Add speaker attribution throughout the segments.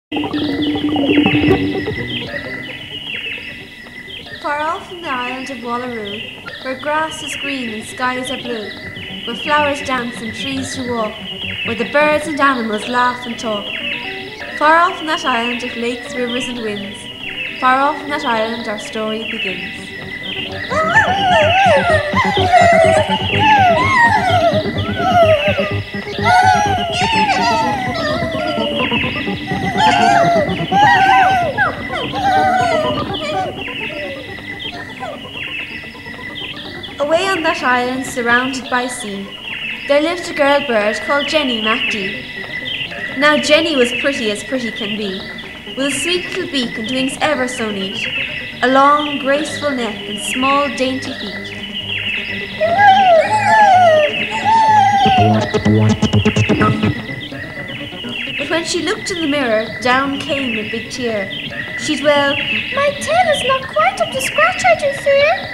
Speaker 1: Far off from the island of Wallaroo, where grass is green and skies are blue, where flowers dance and trees do walk, where the birds and animals laugh and talk. Far off from that island of lakes, rivers and winds, far off from that island our story begins. Away on that island, surrounded by sea, there lived a girl bird called Jenny MacD. Now Jenny was pretty as pretty can be, with a sweet little beak and wings ever so neat, a long, graceful neck and small, dainty feet. But when she looked in the mirror, down came a big tear. She'd wail, "My tail is not quite up to scratch, I do fear."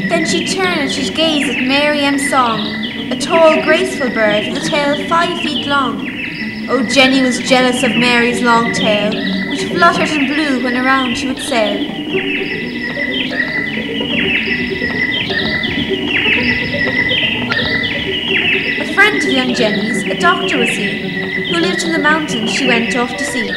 Speaker 1: Then she'd turn and she'd gaze at Mary M's song, a tall, graceful bird with a tail 5 feet long. Oh, Jenny was jealous of Mary's long tail, which fluttered and blew when around she would sail. A friend of young Jenny's, a doctor was he, who lived in the mountains she went off to see.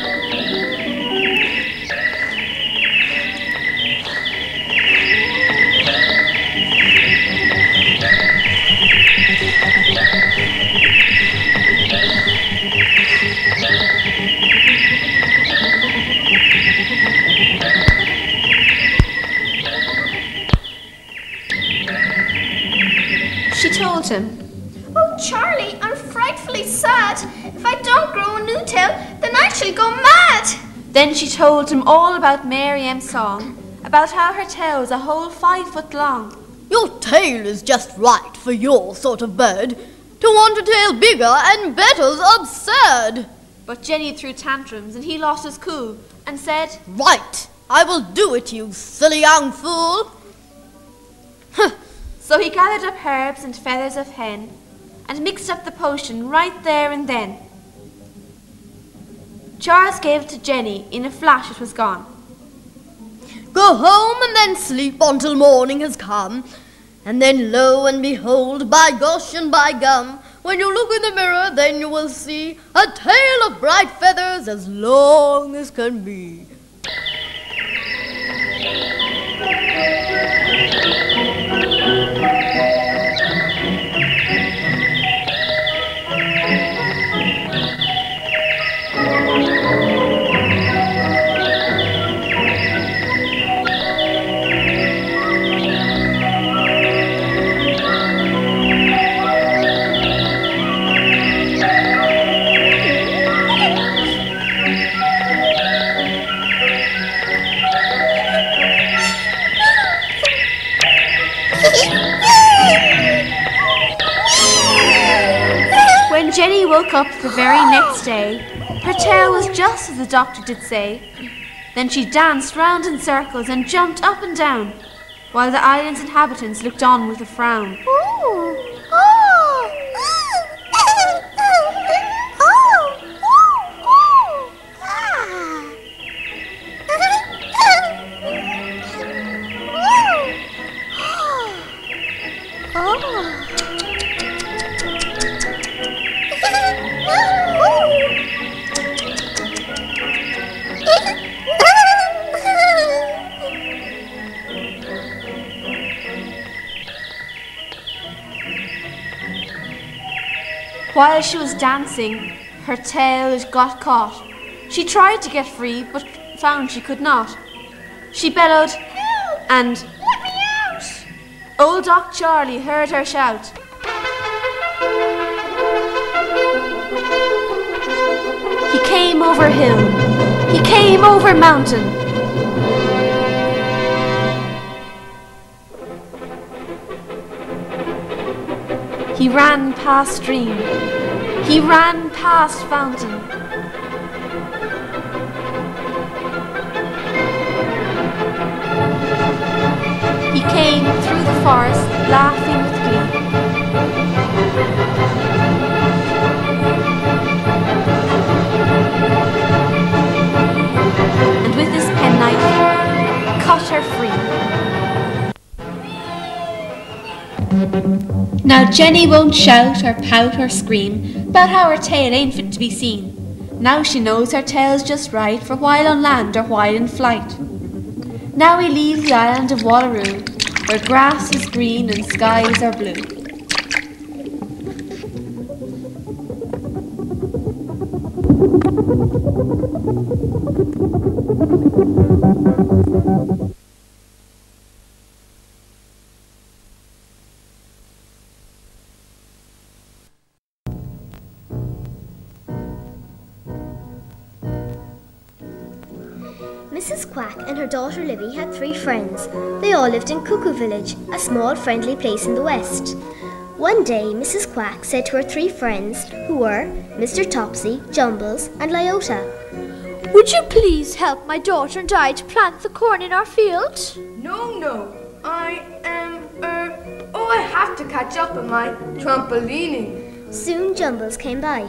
Speaker 1: She told him,
Speaker 2: "Oh, Charlie, I'm frightfully sad. If I don't grow a new tail, then I shall go mad."
Speaker 1: Then she told him all about Mary M's song, about how her tail was a whole 5 foot long.
Speaker 3: "Your tail is just right for your sort of bird. To want a tail bigger and better's absurd."
Speaker 1: But Jenny threw tantrums and he lost his cool and said,
Speaker 3: "Right, I will do it, you silly young fool."
Speaker 1: So he gathered up herbs and feathers of hen and mixed up the potion right there and then. Charles gave it to Jenny. In a flash it was gone.
Speaker 3: "Go home and then sleep until morning has come. And then lo and behold, by gosh and by gum, when you look in the mirror, then you will see a tail of bright feathers as long as can be."
Speaker 1: When Jenny woke up the very next day, her tail was just as the doctor did say. Then she danced round in circles and jumped up and down, while the island's inhabitants looked on with a frown. While she was dancing, her tail got caught. She tried to get free, but found she could not. She bellowed,
Speaker 2: "Help!
Speaker 1: and
Speaker 2: Let me out!"
Speaker 1: old Doc Charlie heard her shout. He came over hill, he came over mountain. He ran past stream, he ran past fountain. He came through the forest, laughing with glee. Now Jenny won't shout or pout or scream about how her tail ain't fit to be seen. Now she knows her tail's just right for while on land or while in flight. Now we leave the island of Wallaroo, where grass is green and skies are blue.
Speaker 2: Mrs. Quack and her daughter Libby had 3 friends. They all lived in Cuckoo Village, a small friendly place in the west. One day, Mrs. Quack said to her 3 friends, who were Mr. Topsy, Jumbles and Lyota,
Speaker 3: Would you please help my daughter and I to plant the corn in our field?
Speaker 4: No, I have to catch up on my trampolining.
Speaker 2: Soon Jumbles came by.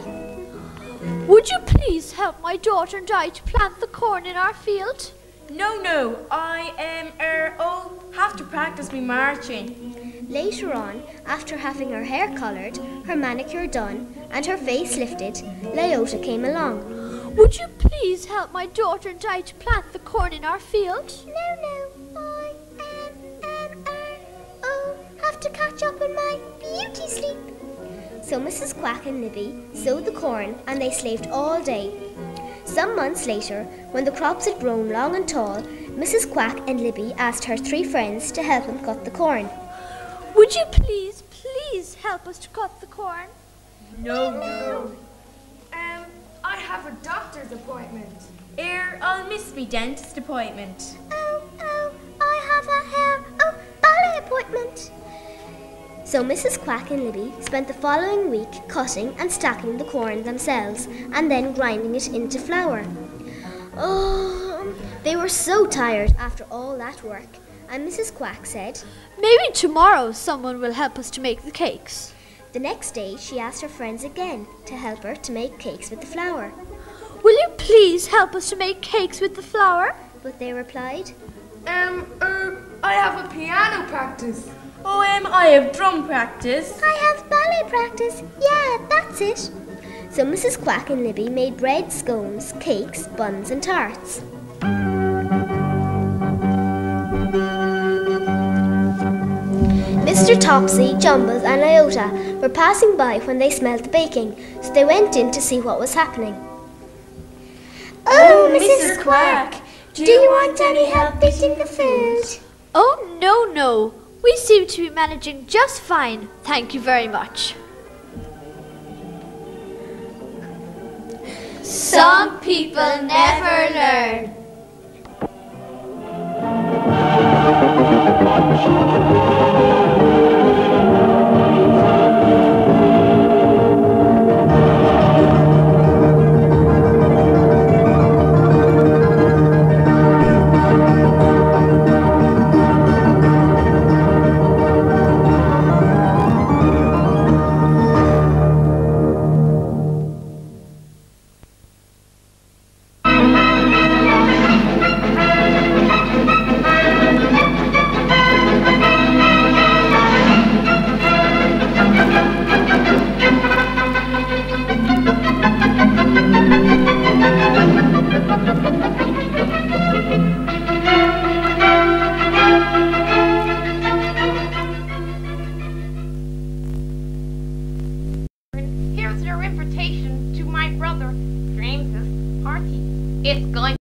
Speaker 3: Would you please help my daughter and I to plant the corn in our field?
Speaker 4: No, I have to practice me marching.
Speaker 2: Later on, after having her hair coloured, her manicure done and her face lifted, Lyota came along.
Speaker 3: Would you please help my daughter and I to plant the corn in our field?
Speaker 2: No, I have to catch up on my beauty sleep. So Mrs. Quack and Libby sowed the corn and they slaved all day. Some months later, when the crops had grown long and tall, Mrs. Quack and Libby asked her 3 friends to help them cut the corn.
Speaker 3: Would you please help us to cut the corn?
Speaker 4: No. I have a doctor's appointment. I'll miss me dentist appointment.
Speaker 2: I have a ballet appointment. So Mrs. Quack and Libby spent the following week cutting and stacking the corn themselves and then grinding it into flour. Oh, they were so tired after all that work, and Mrs. Quack said,
Speaker 3: Maybe tomorrow someone will help us to make the cakes.
Speaker 2: The next day she asked her friends again to help her to make cakes with the flour.
Speaker 3: Will you please help us to make cakes with the flour?
Speaker 2: But they replied,
Speaker 4: I have a piano practice. I have drum practice.
Speaker 2: I have ballet practice. Yeah, that's it. So Mrs. Quack and Libby made bread, scones, cakes, buns and tarts. Mr. Topsy, Jumbles and Lyota were passing by when they smelled the baking, so they went in to see what was happening.
Speaker 4: Oh, Mrs. Quack, do you want any help eating the food?
Speaker 3: Oh, no. We seem to be managing just fine. Thank you very much.
Speaker 1: Some people never learn.
Speaker 5: Here's your invitation to my brother James's party. It's going